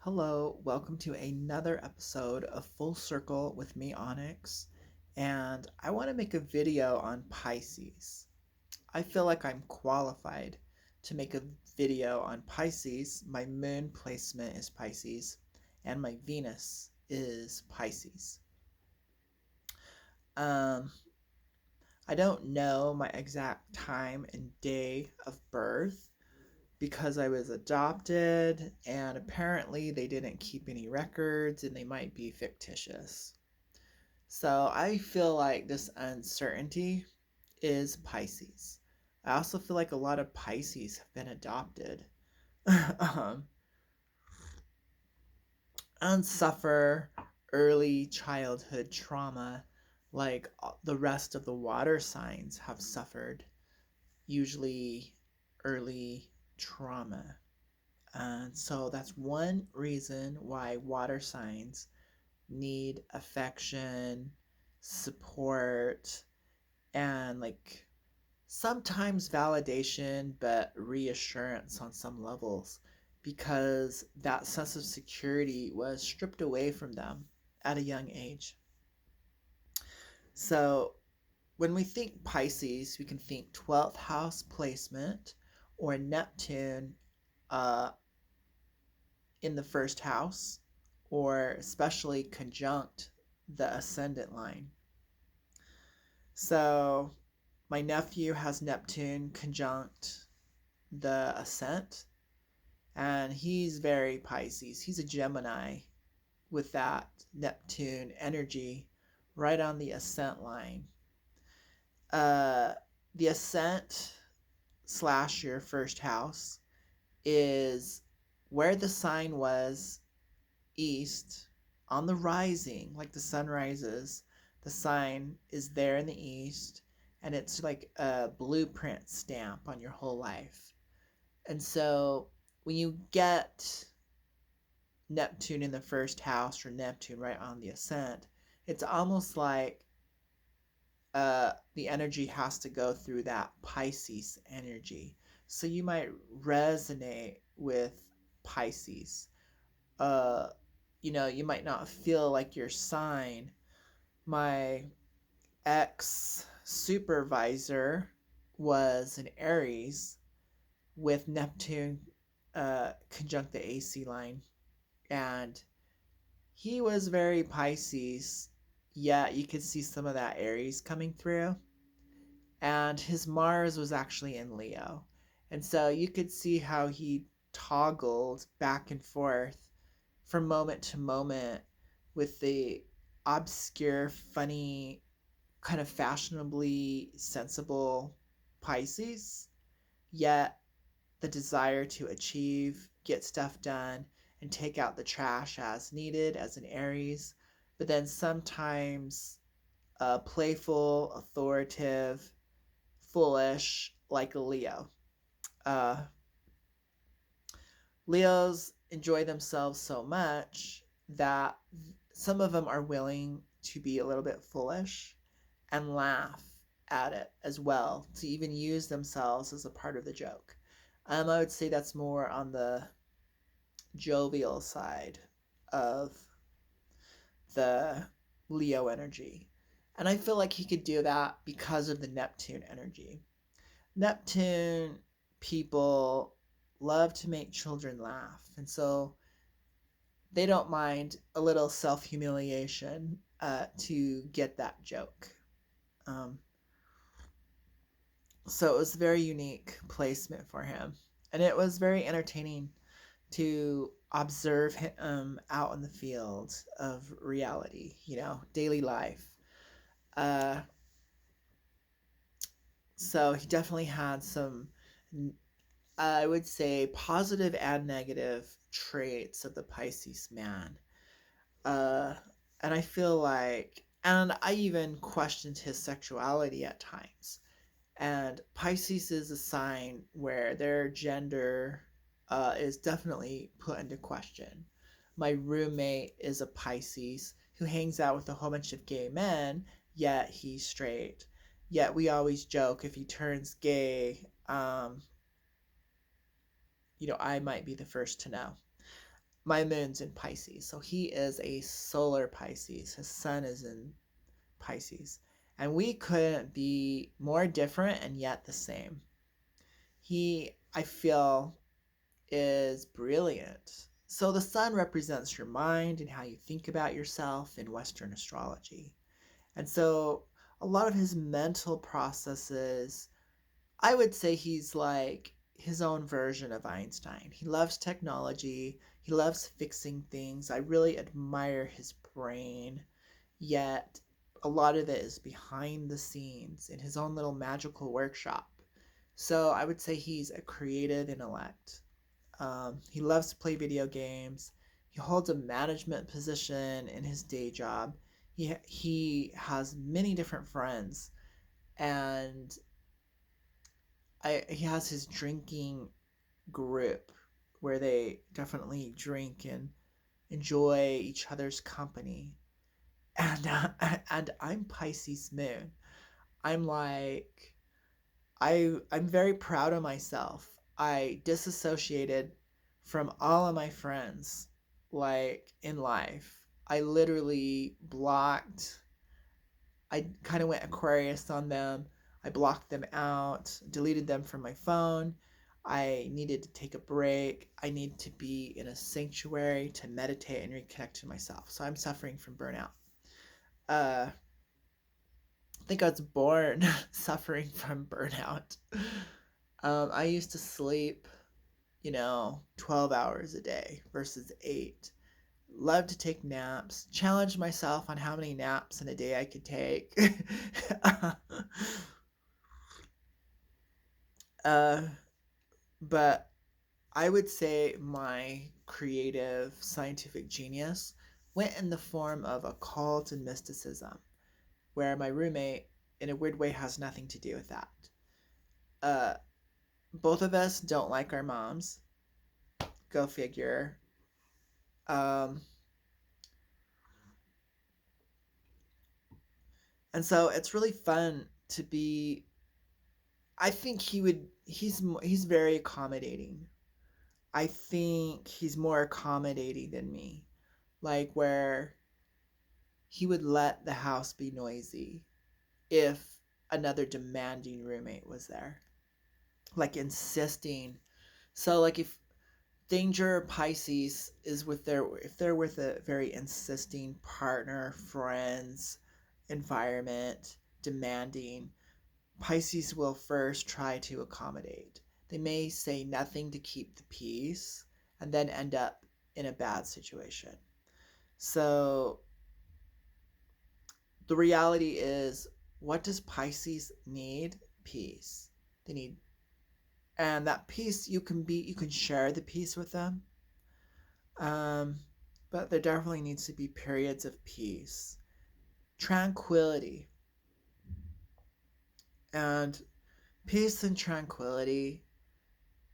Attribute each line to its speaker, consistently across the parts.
Speaker 1: Hello, welcome to another episode of Full Circle with me, Onyx, and I want to make a video on Pisces. I feel like I'm qualified to make a video on Pisces. My moon placement is Pisces, and my Venus is Pisces. Um, I don't know my exact time and day of birth because I was adopted, and apparently they didn't keep any records and they might be fictitious. So I feel like this uncertainty is Pisces. I also feel like a lot of Pisces have been adopted um, and suffer early childhood trauma like the rest of the water signs have suffered, usually early trauma. And so that's one reason why water signs need affection, support, and like sometimes validation, but reassurance on some levels because that sense of security was stripped away from them at a young age. So when we think Pisces, we can think 12th house placement or Neptune uh, in the first house, or especially conjunct the ascendant line. So my nephew has Neptune conjunct the ascent, and he's very Pisces. He's a Gemini with that Neptune energy right on the ascent line. Uh, the ascent slash your first house is where the sign was east on the rising, like the sun rises, the sign is there in the east, and it's like a blueprint stamp on your whole life. And so when you get Neptune in the first house or Neptune right on the ascent, it's almost like the energy has to go through that Pisces energy. So you might resonate with Pisces. uh you might not feel like your sign. My ex supervisor was an Aries with Neptune conjunct the AC line, and he was very Pisces, yet you could see some of that Aries coming through. And his Mars was actually in Leo. And so you could see how he toggled back and forth from moment to moment with the obscure, funny, kind of fashionably sensible Pisces, yet the desire to achieve, get stuff done, and take out the trash as needed as an Aries, but then sometimes playful, authoritative, foolish, like a Leo. Uh, Leos enjoy themselves so much that some of them are willing to be a little bit foolish and laugh at it as well, to even use themselves as a part of the joke. I would say that's more on the jovial side of the Leo energy. And I feel like he could do that because of the Neptune energy. Neptune people love to make children laugh. And so they don't mind a little self humiliation to get that joke. Um, so it was a very unique placement for him. And it was very entertaining to observe him out in the field of reality, daily life. Uh, so he definitely had some, I would say, positive and negative traits of the Pisces man. Uh, and I feel like, and I even questioned his sexuality at times. And Pisces is a sign where their gender is definitely put into question. My roommate is a Pisces who hangs out with a whole bunch of gay men, yet he's straight. Yet we always joke if he turns gay, I might be the first to know. my moon's in Pisces. So he is a solar Pisces. His sun is in Pisces. And we couldn't be more different and yet the same. He, I feel, is brilliant. So the sun represents your mind and how you think about yourself in Western astrology. And so a lot of his mental processes, I would say he's like his own version of Einstein. He loves technology, he loves fixing things. I really admire his brain, yet a lot of it is behind the scenes in his own little magical workshop. So I would say he's a creative intellect. He loves to play video games. He holds a management position in his day job. He has many different friends, and he has his drinking group where they definitely drink and enjoy each other's company. And and I'm Pisces moon. I'm like I'm very proud of myself. I disassociated from all of my friends like in life. I literally blocked. I kind of went Aquarius on them. I blocked them out, deleted them from my phone. I needed to take a break. I need to be in a sanctuary to meditate and reconnect to myself. So I'm suffering from burnout. I think I was born suffering from burnout. I used to sleep, 12 hours a day versus 8. Love to take naps, challenge myself on how many naps in a day I could take. uh, but I would say my creative scientific genius went in the form of occult and mysticism, where my roommate, in a weird way, has nothing to do with that. Uh, both of us don't like our moms. Go figure. Um, and so it's really fun to be. I think he would. He's very accommodating. I think he's more accommodating than me. Like where he would let the house be noisy if another demanding roommate was there. Like insisting. So like if Danger Pisces is with their if they're with a very insisting partner, friends, environment, demanding, Pisces will first try to accommodate. They may say nothing to keep the peace and then end up in a bad situation. So the reality is, what does Pisces need? Peace. They need, and that peace you can share the peace with them. Um, but there definitely needs to be periods of peace, tranquility, and peace and tranquility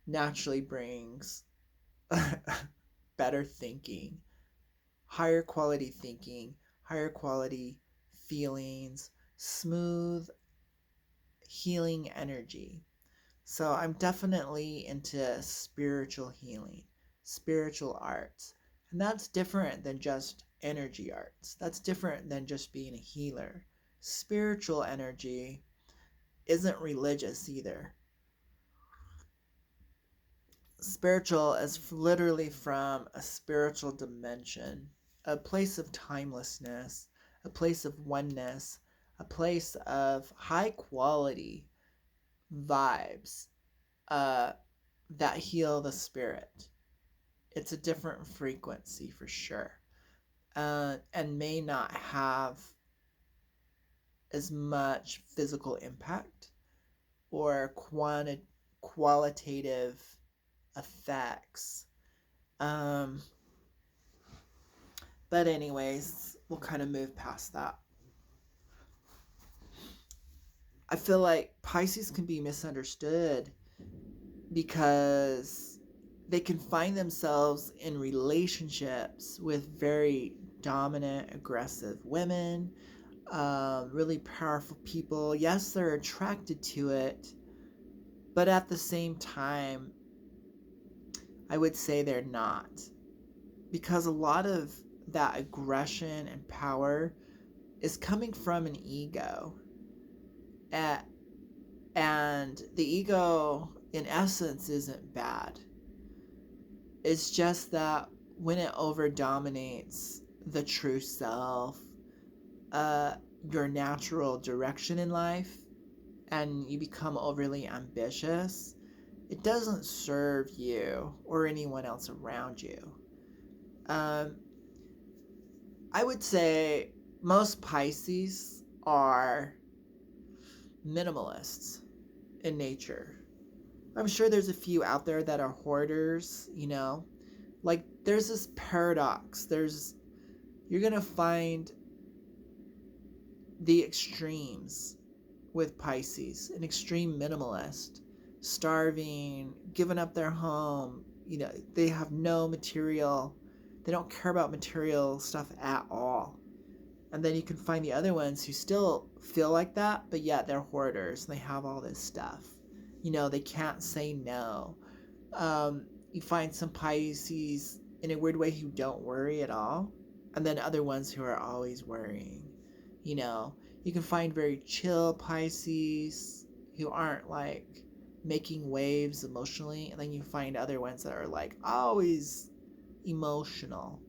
Speaker 1: naturally brings better thinking, higher quality thinking, higher quality feelings, smooth healing energy. So I'm definitely into spiritual healing, spiritual arts. And that's different than just energy arts. That's different than just being a healer. Spiritual energy isn't religious either. Spiritual is literally from a spiritual dimension, a place of timelessness, a place of oneness, a place of high quality vibes uh, that heal the spirit. It's a different frequency for sure, and may not have as much physical impact or qualitative effects. Um, but anyways, we'll kind of move past that. I feel like Pisces can be misunderstood because they can find themselves in relationships with very dominant, aggressive women, really powerful people. Yes, they're attracted to it, but at the same time, I would say they're not. because a lot of that aggression and power is coming from an ego. A- And the ego, in essence, isn't bad. It's just that when it over dominates the true self, uh, your natural direction in life, and you become overly ambitious, it doesn't serve you or anyone else around you. Um, I would say most Pisces are minimalists in nature. I'm sure there's a few out there that are hoarders, Like there's this paradox. You're going to find the extremes with Pisces, an extreme minimalist, starving, giving up their home, they have no material, they don't care about material stuff at all. And then you can find the other ones who still feel like that, but yet they're hoarders and they have all this stuff. They can't say no. You find some Pisces in a weird way who don't worry at all, and then other ones who are always worrying. You know, you can find very chill Pisces who aren't like making waves emotionally, and then you find other ones that are like always emotional.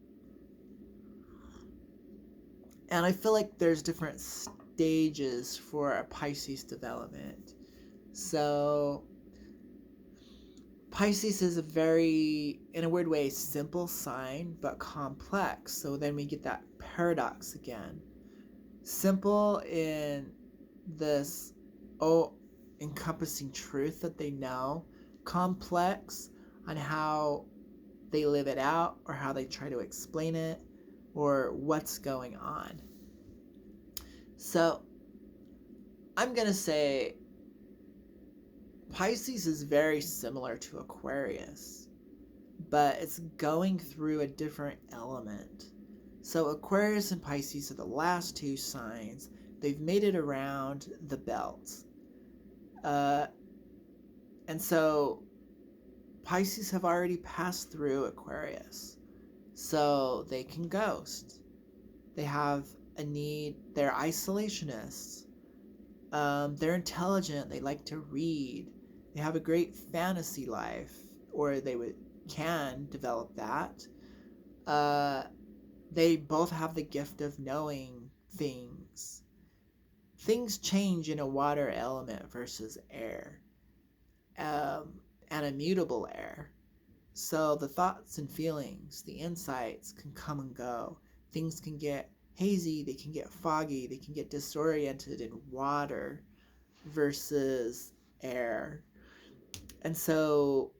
Speaker 1: And I feel like there's different stages for a Pisces development. So Pisces is a very, in a weird way, simple sign, but complex. So then we get that paradox again. Simple in this encompassing truth that they know, complex on how they live it out or how they try to explain it or what's going on. So I'm going to say Pisces is very similar to Aquarius, but it's going through a different element. So Aquarius and Pisces are the last two signs. They've made it around the belt. And so Pisces have already passed through Aquarius. So they can ghost. They have a need. They're isolationists. They're intelligent. They like to read. They have a great fantasy life, or can develop that. They both have the gift of knowing things. Things change in a water element versus air, and a mutable air. So the thoughts and feelings, the insights can come and go. Things can get hazy, they can get foggy, they can get disoriented in water versus air. And so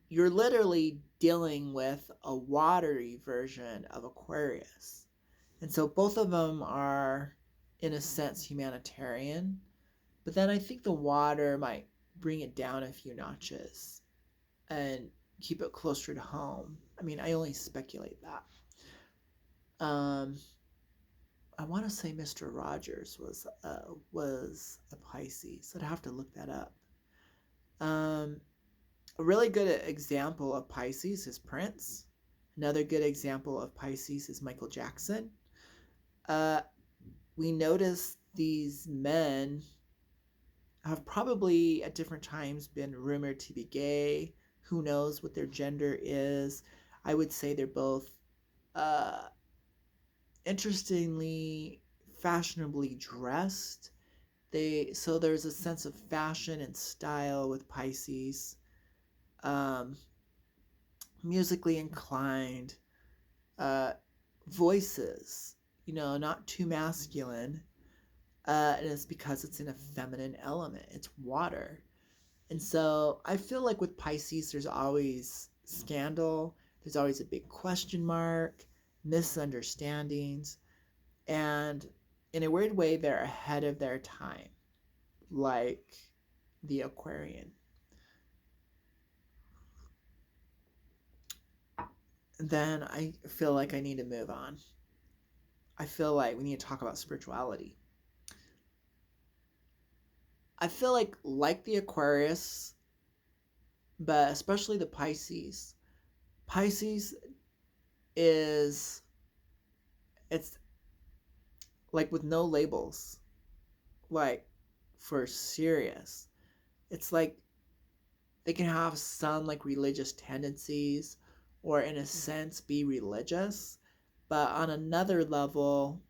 Speaker 1: you're literally dealing with a watery version of Aquarius. And so both of them are, in a sense, humanitarian. But then I think the water might bring it down a few notches and keep it closer to home. I mean, I only speculate that. I want to say Mr. Rogers was a Pisces. I'd have to look that up. A really good example of Pisces is Prince. Another good example of Pisces is Michael Jackson. We notice these men have probably at different times been rumored to be gay. Who knows what their gender is? I would say they're both uh, interestingly, fashionably dressed. So there's a sense of fashion and style with Pisces. Um, Musically inclined, uh, voices, not too masculine. And it's because it's in a feminine element. It's water. And so I feel like with Pisces, there's always scandal. There's always a big question mark, misunderstandings. And in a weird way, they're ahead of their time, like the Aquarian. Then I feel like I need to move on. I feel like we need to talk about spirituality. I feel like the Aquarius, but especially the Pisces. Pisces is, it's like with no labels, like for serious. It's like they can have some like religious tendencies or in a sense be religious, but on another level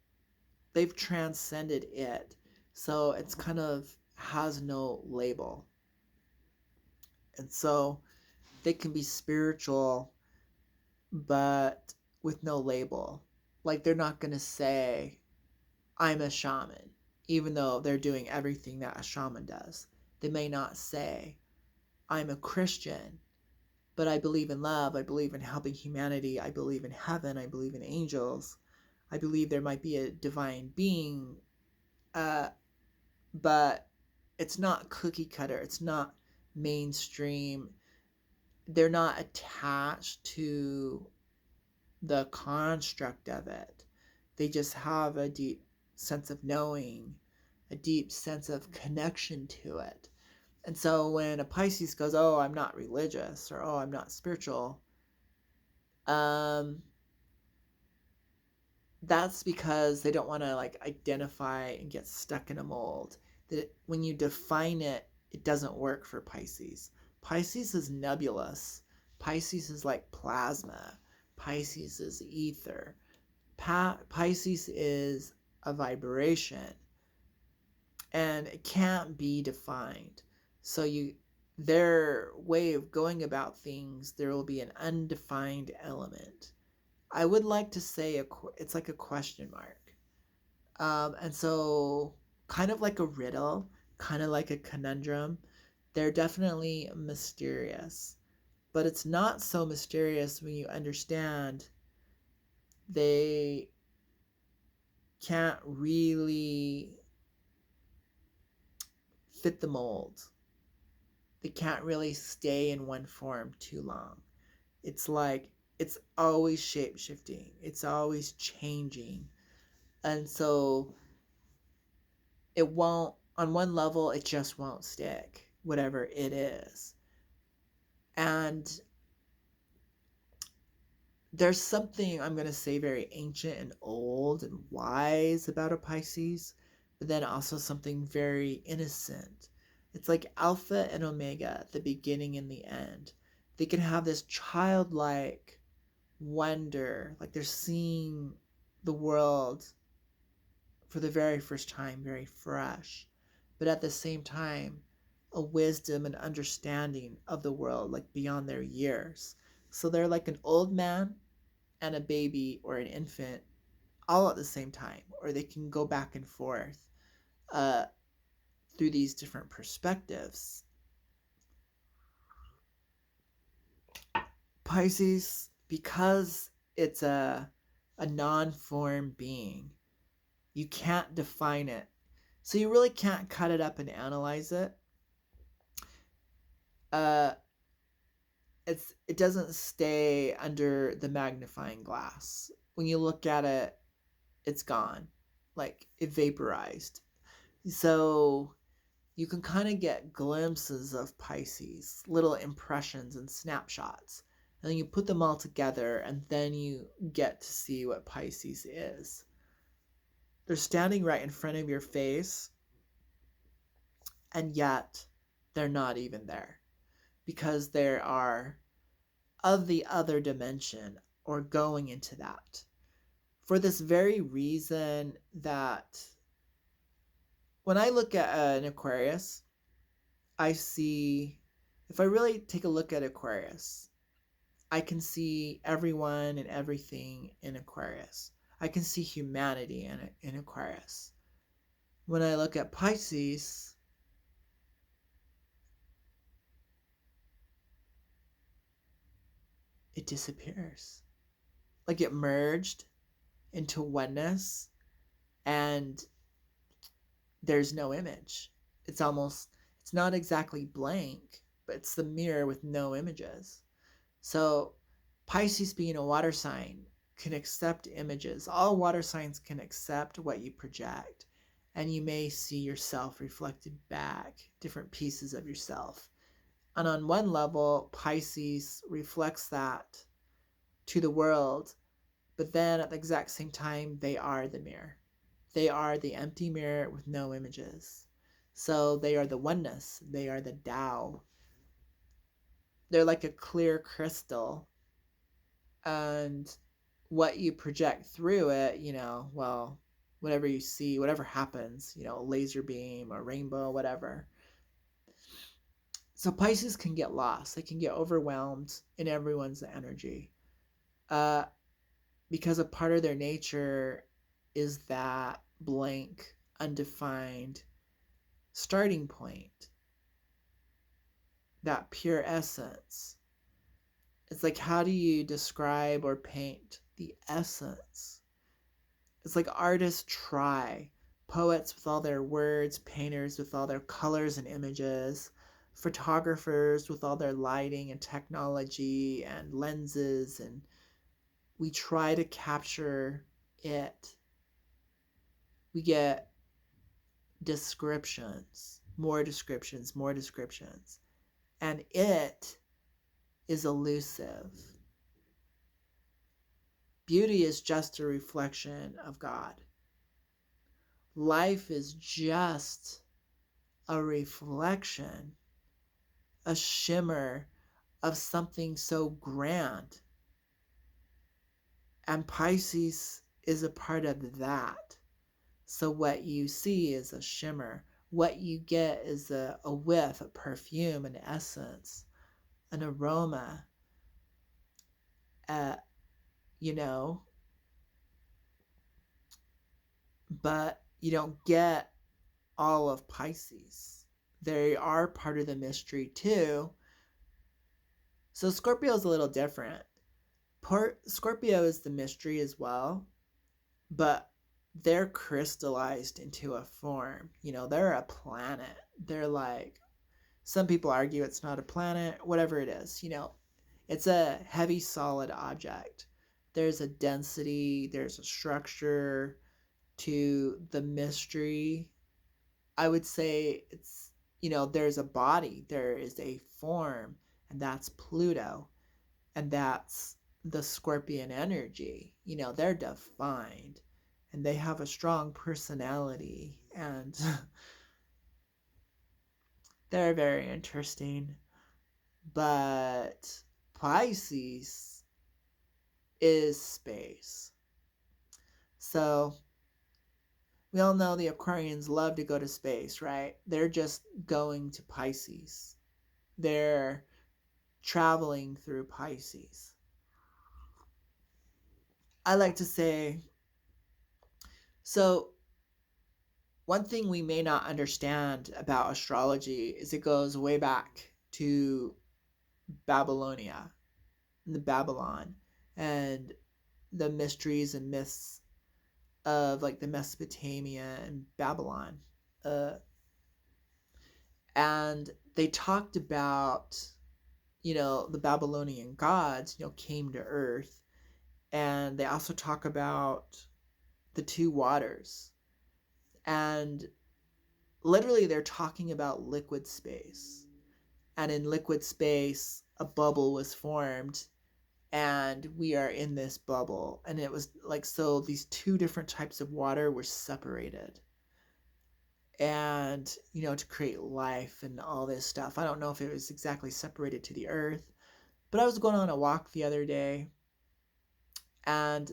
Speaker 1: they've transcended it, so it's kind of has no label. And so they can be spiritual but with no label. Like they're not going to say I'm a shaman even though they're doing everything that a shaman does. They may not say I'm a Christian, but I believe in love, I believe in helping humanity, I believe in heaven, I believe in angels, I believe there might be a divine being, uh, but it's not cookie cutter, it's not mainstream. They're not attached to the construct of it. They just have a deep sense of knowing, a deep sense of connection to it. And so when a Pisces goes, "Oh, I'm not religious," or "Oh, I'm not spiritual," um, that's because they don't want to like identify and get stuck in a mold. That when you define it, it doesn't work for Pisces. Pisces is nebulous. Pisces is like plasma. Pisces is ether. Pisces is a vibration, and it can't be defined. So their way of going about things, there will be an undefined element. I would like to say it's like a question mark. And so, kind of like a riddle, kind of like a conundrum, they're definitely mysterious. But it's not so mysterious when you understand they can't really fit the mold. They can't really stay in one form too long. It's like it's always shape shifting, it's always changing. And so it won't, on one level it just won't stick, whatever it is. And there's something, I'm going to say, very ancient and old and wise about a Pisces, but then also something very innocent. It's like alpha and omega, the beginning and the end. They can have this childlike wonder, like they're seeing the world for the very first time, very fresh, but at the same time, a wisdom and understanding of the world, like beyond their years. So they're like an old man and a baby or an infant all at the same time, or they can go back and forth uh, through these different perspectives. Pisces, because it's a non-form being, you can't define it. So you really can't cut it up and analyze it. Uh, it doesn't stay under the magnifying glass. When you look at it, it's gone, like it vaporized. So you can kind of get glimpses of Pisces, little impressions and snapshots. And then you put them all together, and then you get to see what Pisces is. They're standing right in front of your face, and yet they're not even there because they are of the other dimension or going into that. For this very reason that when I look at an Aquarius, I see, if I really take a look at Aquarius, I can see everyone and everything in Aquarius. I can see humanity in Aquarius. When I look at Pisces, it disappears. Like it merged into oneness, and there's no image. It's almost, it's not exactly blank, but it's the mirror with no images. So Pisces, being a water sign, can accept images. All water signs can accept what you project, and you may see yourself reflected back, different pieces of yourself. And on one level, Pisces reflects that to the world, But then at the exact same time, they are the mirror. They are the empty mirror with no images. So they are the oneness. They are the Tao. They're like a clear crystal. And what you project through it, well, whatever you see, whatever happens, laser beam or rainbow, whatever. So Pisces can get lost. They can get overwhelmed in everyone's energy. Uh, because a part of their nature is that blank, undefined starting point, that pure essence. It's like, how do you describe or paint the essence? It's like artists try, poets with all their words, painters with all their colors and images, photographers with all their lighting and technology and lenses, and we try to capture it. We get descriptions, more descriptions, more descriptions, and it is elusive. Beauty is just a reflection of God. Life is just a reflection, a shimmer of something so grand. And Pisces is a part of that. So what you see is a shimmer. What you get is a whiff, a perfume, an essence, an aroma, uh, you know, but you don't get all of Pisces. They are part of the mystery too. So Scorpio is a little different. Scorpio is the mystery as well, but they're crystallized into a form. They're a planet. They're like, some people argue it's not a planet, whatever it is. It's a heavy, solid object. There's a density, there's a structure to the mystery. I would say it's, there's a body, there is a form, and that's Pluto, and that's the Scorpion energy. They're defined, and they have a strong personality, and they're very interesting. But Pisces is space. So we all know the Aquarians love to go to space, right? They're just going to Pisces. They're traveling through Pisces. I like to say, so one thing we may not understand about astrology is it goes way back to Babylonia, the Babylon, and the mysteries and myths of like the Mesopotamia and Babylon. Uh, and they talked about, the Babylonian gods, came to Earth. And they also talk about the two waters. And literally, they're talking about liquid space. And in liquid space, a bubble was formed, and we are in this bubble. And it was like, so these two different types of water were separated. And, to create life and all this stuff. I don't know if it was exactly separated to the earth, but I was going on a walk the other day, and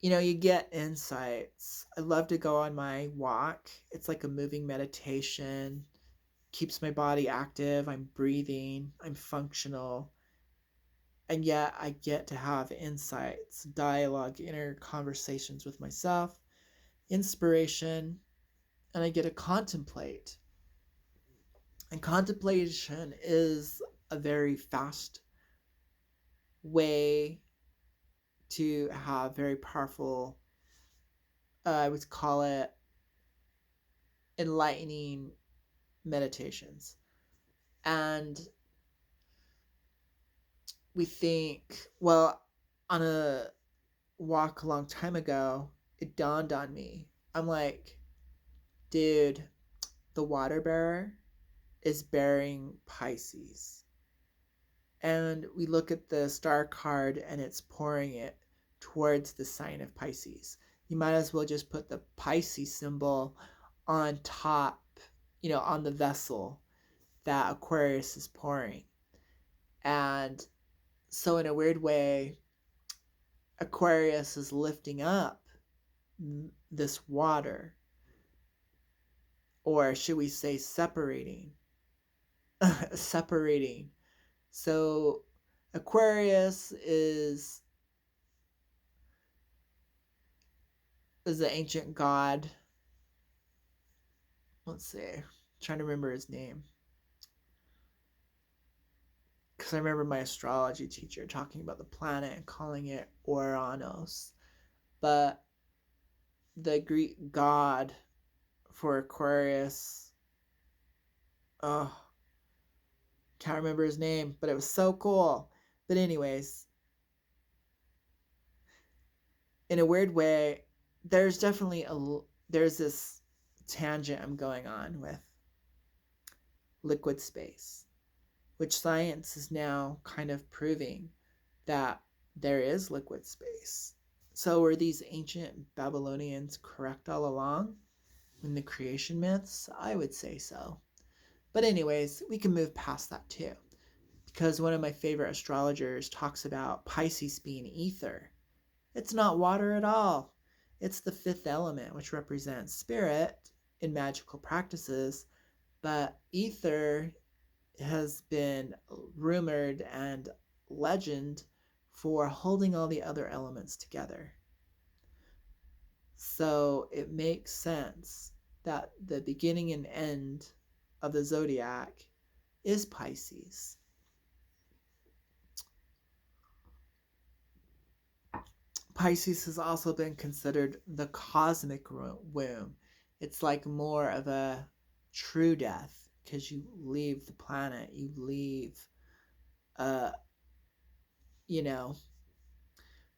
Speaker 1: you get insights. I love to go on my walk. It's like a moving meditation, keeps my body active. I'm breathing, I'm functional. And yet I get to have insights, dialogue, inner conversations with myself, inspiration, and I get to contemplate. And contemplation is a very fast way to have very powerful, I would call it enlightening meditations. And we think, well, on a walk a long time ago, it dawned on me. I'm like, dude, the water bearer is bearing Pisces. And we look at the star card and it's pouring it towards the sign of Pisces. You might as well just put the Pisces symbol on top, on the vessel that Aquarius is pouring. And so, in a weird way, Aquarius is lifting up this water, or should we say separating? Separating. So, Aquarius is the ancient god. Let's see. I'm trying to remember his name. Because I remember my astrology teacher talking about the planet and calling it Uranus. But the Greek god for Aquarius, oh, can't remember his name, but it was so cool. But anyways, in a weird way, there's this tangent I'm going on with liquid space, which science is now kind of proving that there is liquid space. So were these ancient Babylonians correct all along in the creation myths? I would say so. But anyways, we can move past that too, because one of my favorite astrologers talks about Pisces being ether. It's not water at all. It's the fifth element, which represents spirit in magical practices, but ether has been rumored and legend for holding all the other elements together. So it makes sense that the beginning and end of the zodiac is Pisces. Pisces has also been considered the cosmic womb. It's like more of a true death, because you leave the planet, you leave, uh, you know.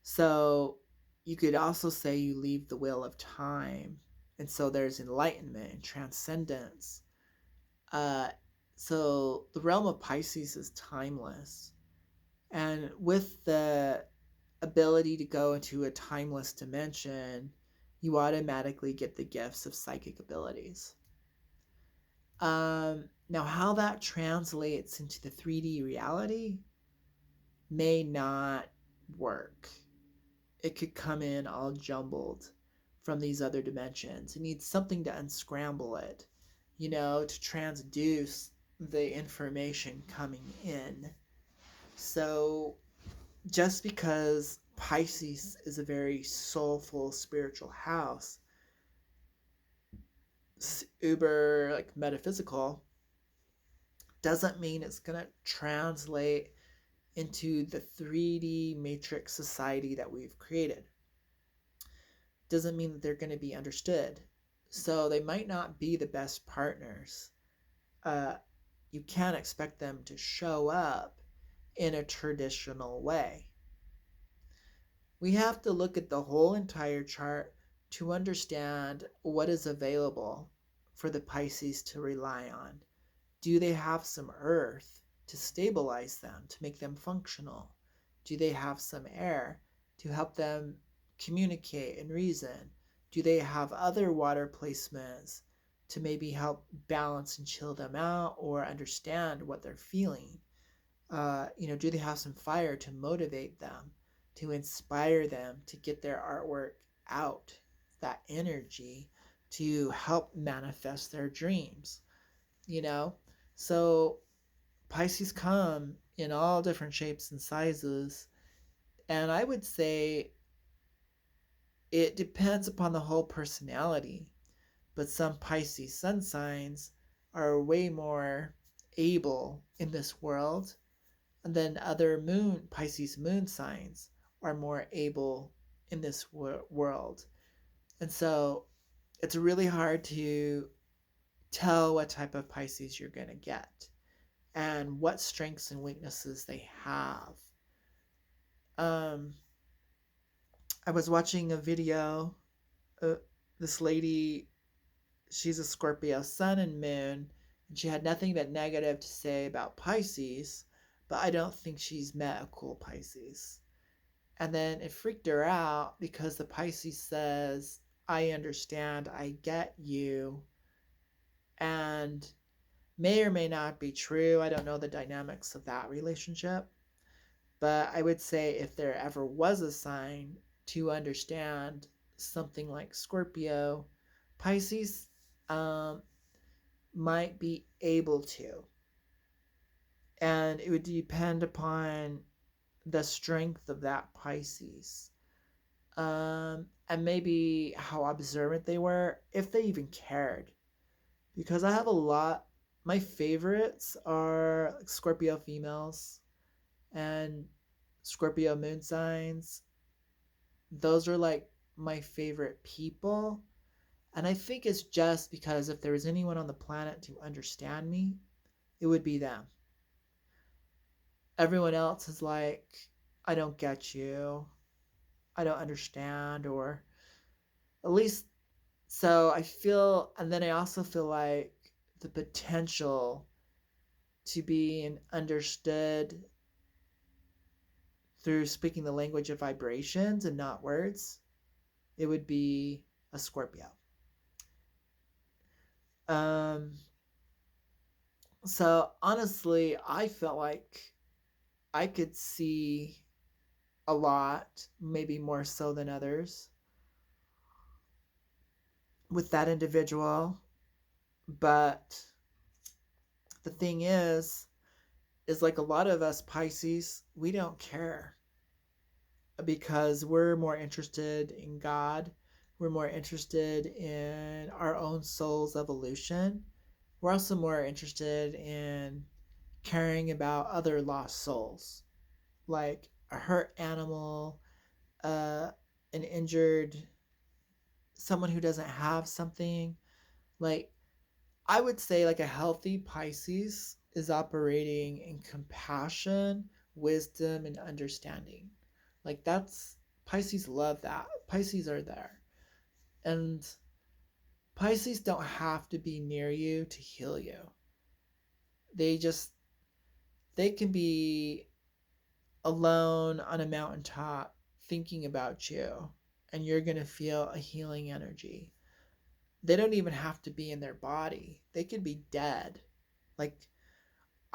Speaker 1: So you could also say you leave the wheel of time. And so there's enlightenment and transcendence. Uh, so the realm of Pisces is timeless. And with the ability to go into a timeless dimension, you automatically get the gifts of psychic abilities. Now, how that translates into the 3D reality may not work. It could come in all jumbled from these other dimensions. It needs something to unscramble it, to transduce the information coming in. So just because Pisces is a very soulful spiritual house, uber like metaphysical, doesn't mean it's going to translate into the 3D matrix society that we've created. Doesn't mean that they're going to be understood. So they might not be the best partners. You can't expect them to show up in a traditional way. We have to look at the whole entire chart to understand what is available for the Pisces to rely on. Do they have some earth to stabilize them, to make them functional? Do they have some air to help them communicate and reason? Do they have other water placements to maybe help balance and chill them out or understand what they're feeling? Do they have some fire to motivate them, to inspire them to get their artwork out, that energy to help manifest their dreams? So Pisces come in all different shapes and sizes, and I would say it depends upon the whole personality. But some Pisces sun signs are way more able in this world, and then other Pisces moon signs are more able in this world. And so it's really hard to tell what type of Pisces you're going to get and what strengths and weaknesses they have. I was watching a video. This lady, she's a Scorpio sun and moon, and she had nothing but negative to say about Pisces, but I don't think she's met a cool Pisces. And then it freaked her out because the Pisces says, I understand, I get you. And may or may not be true. I don't know the dynamics of that relationship. But I would say if there ever was a sign to understand something like Scorpio, Pisces um, might be able to. And it would depend upon the strength of that Pisces. And maybe how observant they were, if they even cared. Because I have a lot, my favorites are like Scorpio females and Scorpio moon signs. Those are like my favorite people. And I think it's just because if there was anyone on the planet to understand me, it would be them. Everyone else is like, I don't get you. I don't understand. Or at least, so I feel, and then I also feel like the potential to be understood through speaking the language of vibrations and not words, it would be a Scorpio. Um, so honestly, I felt like I could see a lot, maybe more so than others, with that individual. But the thing is like a lot of us Pisces, we don't care because we're more interested in God. We're more interested in our own soul's evolution. We're also more interested in caring about other lost souls, like a hurt animal, an injured, someone who doesn't have something. Like, I would say, like, a healthy Pisces is operating in compassion, wisdom, and understanding. Like, that's Pisces love that. Pisces are there. And Pisces don't have to be near you to heal you. They just, they can be alone on a mountaintop thinking about you, and you're going to feel a healing energy. They don't even have to be in their body. They could be dead. Like,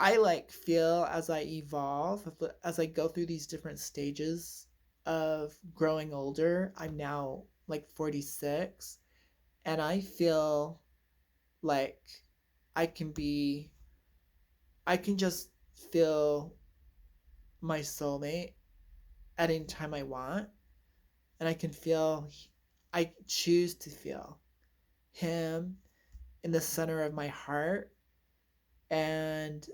Speaker 1: I like feel as I evolve, as I go through these different stages of growing older. I'm now like 46, and I feel like I can be I can just feel my soulmate at any time I want, and I choose to feel him in the center of my heart, and